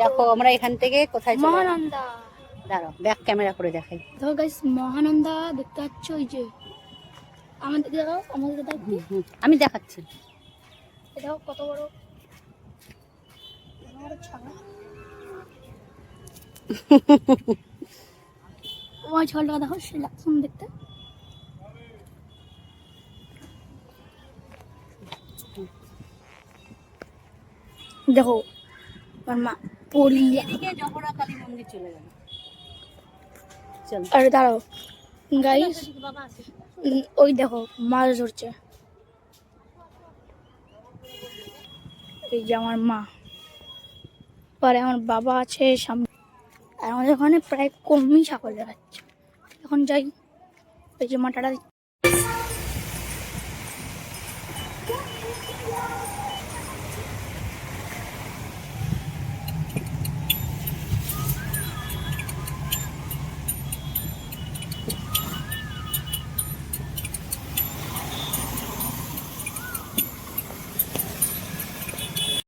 দেখো আমরা এখান থেকে কোথায় চলে যাবো? মহানন্দা। দাঁড়াও ব্যাক ক্যামেরা করে দেখাই। দেখো গাইস মহানন্দা দেখতে পাচ্ছ, ওই যে আমাদের দেখাও, আমাদের দেখতে আমি দেখাচ্ছি। এটাও কত বড় ছাগল। ওই ছাগলটা দেখো, সে লাগছে দেখতে। দেখো আমার মা পড়ি। এদিকে জহরা কালী মন্দির চলে গেল। চল আরে দাঁড়াও গাইস, বাবা আছে। ওই দেখো মাছ ধরছে। এই যে আমার মা, পরে আমার বাবা আছে সামনে। আর আমাদের ওখানে প্রায় কমই ছাগল দেখাচ্ছে। এখন যাই, এই যে মাটাটা